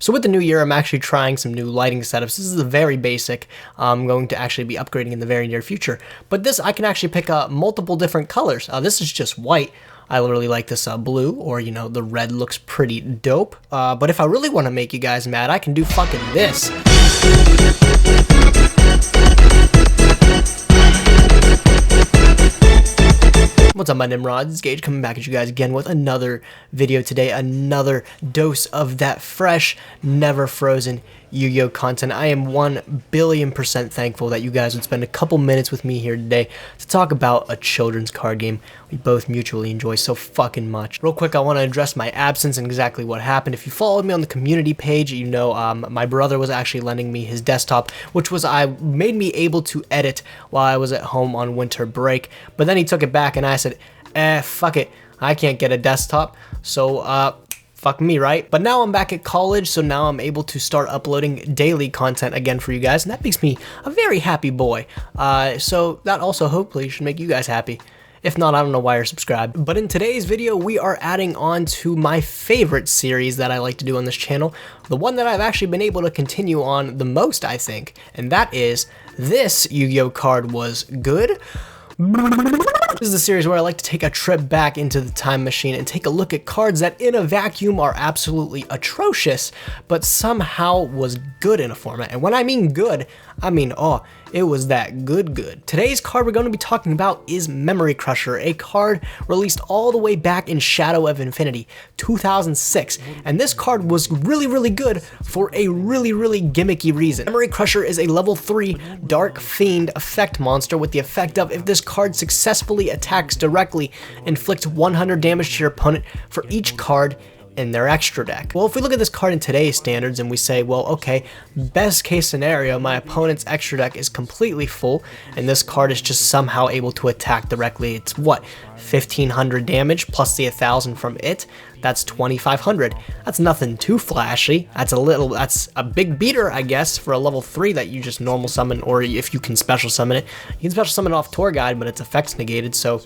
So with the new year, I'm actually trying some new lighting setups. This is a very basic. I'm going to actually be upgrading in the very near future. But this, I can actually pick up multiple different colors. This is just white. I literally like this blue, or, you know, the red looks pretty dope. But if I really want to make you guys mad, I can do fucking this. What's up, my Nimrods? It's Gage coming back at you guys again with another video today, another dose of that fresh, never frozen Yu-Gi-Oh content. I am 1,000,000,000% thankful that you guys would spend a couple minutes with me here today to talk about a children's card game we both mutually enjoy so fucking much. Real quick, I want to address my absence and exactly what happened. If you followed me on the community page, you know my brother was actually lending me his desktop, which made me able to edit while I was at home on winter break. But then he took it back and I said, fuck it, I can't get a desktop, so fuck me, right? But now I'm back at college, so now I'm able to start uploading daily content again for you guys, and that makes me a very happy boy. So that also hopefully should make you guys happy. If not, I don't know why you're subscribed. But in today's video, we are adding on to my favorite series that I like to do on this channel, the one that I've actually been able to continue on the most, I think, and that is this Yu-Gi-Oh card was good. This is a series where I like to take a trip back into the time machine and take a look at cards that in a vacuum are absolutely atrocious, but somehow was good in a format. And when I mean good, I mean, oh, it was that good. Today's card we're going to be talking about is Memory Crusher, a card released all the way back in Shadow of Infinity, 2006. And this card was really good for a really gimmicky reason. Memory Crusher is a level 3 Dark Fiend effect monster with the effect of, if this card successfully attacks directly, inflict 100 damage to your opponent for each card in their extra deck. Well, if we look at this card in today's standards and we say, well, okay, best case scenario, my opponent's extra deck is completely full and this card is just somehow able to attack directly. It's what, 1,500 damage plus the 1,000 from it? That's 2,500. That's nothing too flashy. That's a big beater, I guess, for a level 3 that you just normal summon, or if you can special summon it. You can special summon it off Tour Guide, but its effect's negated, so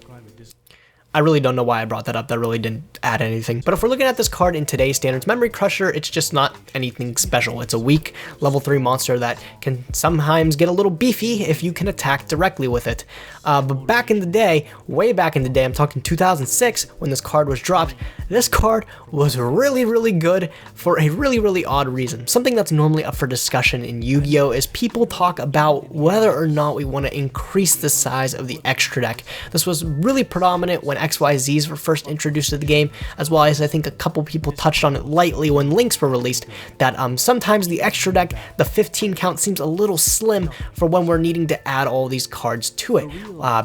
I really don't know why I brought that up. That really didn't add anything. But if we're looking at this card in today's standards, Memory Crusher, it's just not anything special. It's a weak level 3 monster that can sometimes get a little beefy if you can attack directly with it. But back in the day, way back in the day, I'm talking 2006 when this card was dropped, this card was really good for a really odd reason. Something that's normally up for discussion in Yu-Gi-Oh! Is people talk about whether or not we want to increase the size of the extra deck. This was really predominant when XYZs were first introduced to the game, as well as I think a couple people touched on it lightly when links were released, that sometimes the extra deck, the 15 count, seems a little slim for when we're needing to add all these cards to it.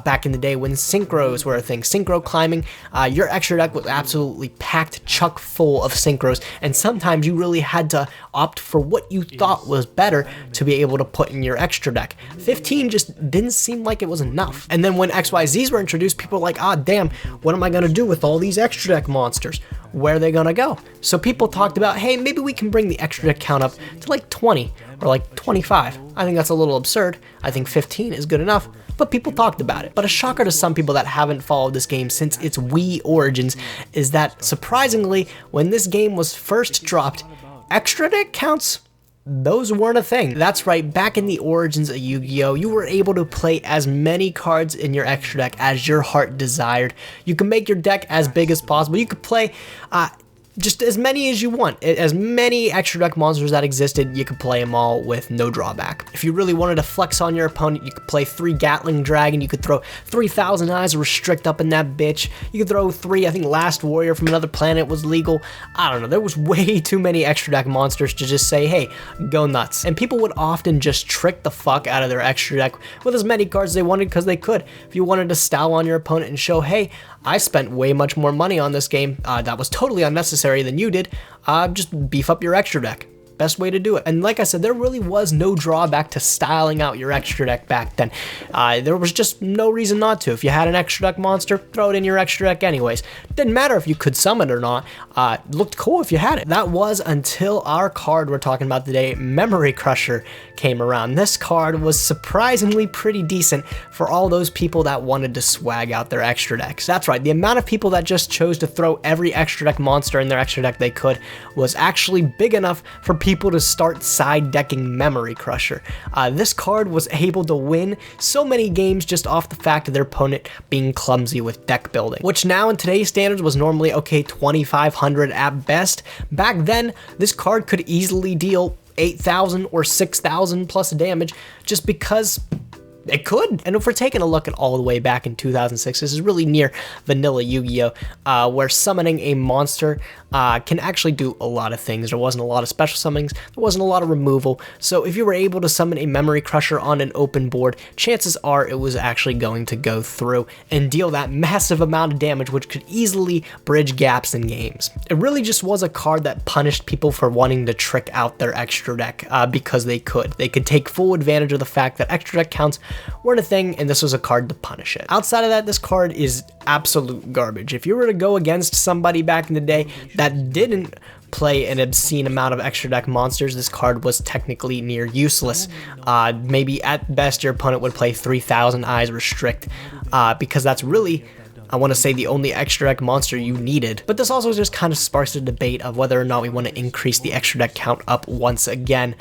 Back in the day when synchros were a thing, synchro climbing, your extra deck was absolutely packed chuck full of synchros, and sometimes you really had to opt for what you thought was better to be able to put in your extra deck. 15 just didn't seem like it was enough. And then when XYZs were introduced, people were like, ah, damn, what am I gonna do with all these extra deck monsters? Where are they gonna go? So people talked about, hey, maybe we can bring the extra deck count up to like 20 or like 25. I think that's a little absurd. I think 15 is good enough, but people talked about it. But a shocker to some people that haven't followed this game since its Wii origins is that, surprisingly, when this game was first dropped, extra deck counts, those weren't a thing. That's right, back in the origins of Yu-Gi-Oh! You were able to play as many cards in your extra deck as your heart desired. You can make your deck as big as possible. You could play just as many as you want. As many extra deck monsters that existed, you could play them all with no drawback. If you really wanted to flex on your opponent, you could play 3 Gatling Dragon, you could throw 3,000 Eyes Restrict up in that bitch, you could throw 3, I think Last Warrior from Another Planet was legal. I don't know, there was way too many extra deck monsters to just say, hey, go nuts. And people would often just trick the fuck out of their extra deck with as many cards they wanted because they could. If you wanted to style on your opponent and show, hey, I spent way much more money on this game that was totally unnecessary than you did, just beef up your extra deck. best way to do it. And like I said, there really was no drawback to styling out your extra deck back then. There was just no reason not to. If you had an extra deck monster, throw it in your extra deck anyways. Didn't matter if you could summon it or not. It looked cool if you had it. That was until our card we're talking about today, Memory Crusher, came around. This card was surprisingly pretty decent for all those people that wanted to swag out their extra decks. That's right, the amount of people that just chose to throw every extra deck monster in their extra deck they could was actually big enough for people to start side decking Memory Crusher. This card was able to win so many games just off the fact of their opponent being clumsy with deck building, which now in today's standards was normally okay 2,500 at best. Back then, this card could easily deal 8,000 or 6,000 plus damage just because it could. And if we're taking a look at all the way back in 2006, this is really near vanilla Yu-Gi-Oh, where summoning a monster can actually do a lot of things. There wasn't a lot of special summonings, there wasn't a lot of removal, so if you were able to summon a Memory Crusher on an open board, chances are it was actually going to go through and deal that massive amount of damage, which could easily bridge gaps in games. It really just was a card that punished people for wanting to trick out their extra deck because they could. They could take full advantage of the fact that extra deck counts weren't a thing, and this was a card to punish it. Outside of that, this card is absolute garbage. If you were to go against somebody back in the day that didn't play an obscene amount of extra deck monsters, this card was technically near useless. Maybe at best your opponent would play 3,000 Eyes Restrict, because that's really, I want to say, the only extra deck monster you needed. But this also just kind of sparks the debate of whether or not we want to increase the extra deck count up once again,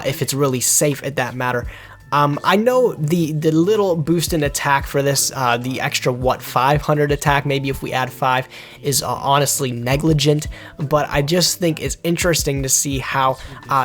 if it's really safe at that matter. I know the little boost in attack for this, the extra, 500 attack, maybe if we add 5, is honestly negligent, but I just think it's interesting to see how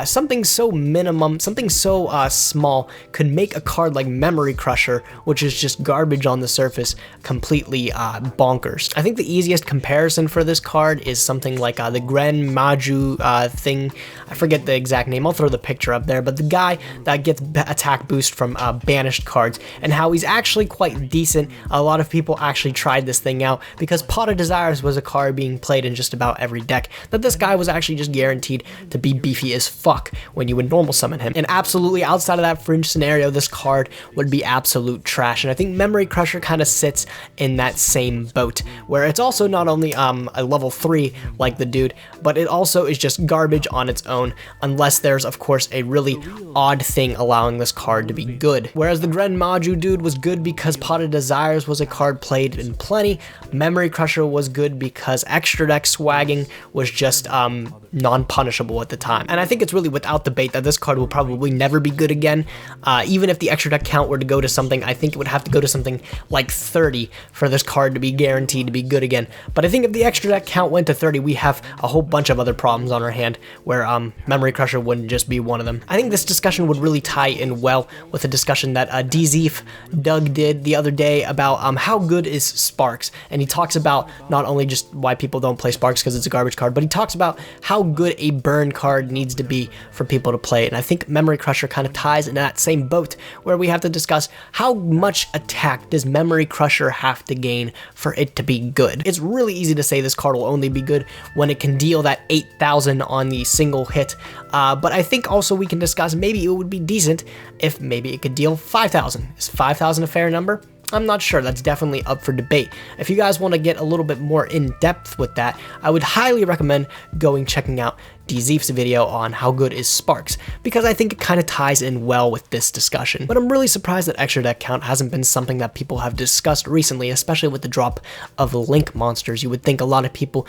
something so minimum, something so small could make a card like Memory Crusher, which is just garbage on the surface, completely bonkers. I think the easiest comparison for this card is something like the Gren Maju thing. I forget the exact name, I'll throw the picture up there, but the guy that gets attack boost from banished cards, and how he's actually quite decent. A lot of people actually tried this thing out because Pot of Desires was a card being played in just about every deck, that this guy was actually just guaranteed to be beefy as fuck when you would normal summon him. And absolutely outside of that fringe scenario, this card would be absolute trash, and I think Memory Crusher kind of sits in that same boat, where it's also not only a level 3 like the dude, but it also is just garbage on its own, unless there's of course a really odd thing allowing this card to be good. Whereas the Gren Maju dude was good because Pot of Desires was a card played in plenty, Memory Crusher was good because extra deck swagging was just non-punishable at the time. And I think it's really without debate that this card will probably never be good again. Even if the extra deck count were to go to something, I think it would have to go to something like 30 for this card to be guaranteed to be good again. But I think if the extra deck count went to 30, we have a whole bunch of other problems on our hand where Memory Crusher wouldn't just be one of them. I think this discussion would really tie in well with a discussion that DZeef Doug did the other day about how good is Sparks, and he talks about not only just why people don't play Sparks because it's a garbage card, but he talks about how good a burn card needs to be for people to play it. And I think Memory Crusher kind of ties in that same boat, where we have to discuss how much attack does Memory Crusher have to gain for it to be good. It's really easy to say this card will only be good when it can deal that 8,000 on the single hit, but I think also we can discuss maybe it would be decent if maybe it could deal 5,000. Is 5,000 a fair number? I'm not sure. That's definitely up for debate. If you guys want to get a little bit more in depth with that, I would highly recommend checking out DZeef's video on how good is Sparks, because I think it kind of ties in well with this discussion. But I'm really surprised that extra deck count hasn't been something that people have discussed recently, especially with the drop of Link monsters. You would think a lot of people,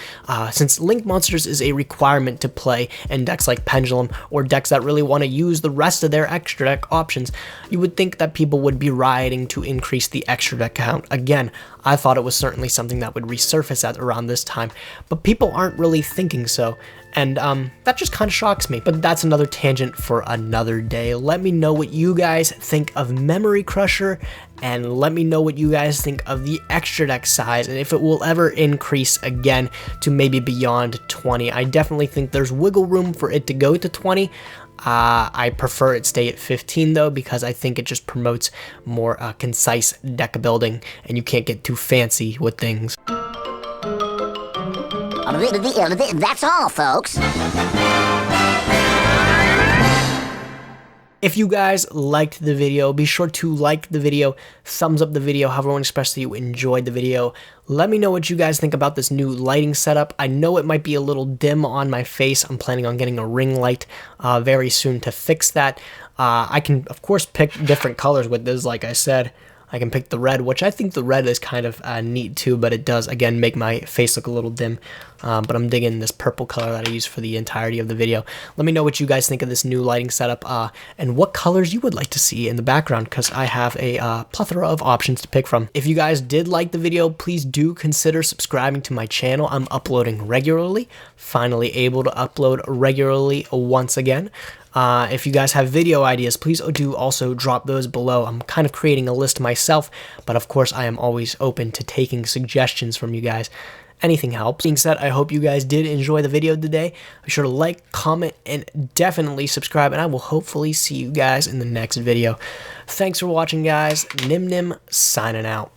since Link monsters is a requirement to play in decks like Pendulum, or decks that really want to use the rest of their extra deck options, you would think that people would be rioting to increase the extra deck count again. I thought it was certainly something that would resurface at around this time, but people aren't really thinking so. And that just kind of shocks me. But that's another tangent for another day. Let me know what you guys think of Memory Crusher, and let me know what you guys think of the extra deck size, and if it will ever increase again to maybe beyond 20. I definitely think there's wiggle room for it to go to 20. I prefer it stay at 15 though, because I think it just promotes more concise deck building, and you can't get too fancy with things. That's all, folks. If you guys liked the video, be sure to like the video, thumbs up the video, however one especially you enjoyed the video. Let me know what you guys think about this new lighting setup. I know it might be a little dim on my face. I'm planning on getting a ring light very soon to fix that. I can, of course, pick different colors with this, like I said. I can pick the red, which I think the red is kind of neat too, but it does, again, make my face look a little dim. But I'm digging this purple color that I use for the entirety of the video. Let me know what you guys think of this new lighting setup and what colors you would like to see in the background, because I have a plethora of options to pick from. If you guys did like the video, please do consider subscribing to my channel. I'm uploading regularly, finally able to upload regularly once again. If you guys have video ideas, please do also drop those below. I'm kind of creating a list myself, but of course I am always open to taking suggestions from you guys. Anything helps. Being said, I hope you guys did enjoy the video today. Be sure to like, comment, and definitely subscribe, and I will hopefully see you guys in the next video. Thanks for watching, guys. Nim Nim signing out.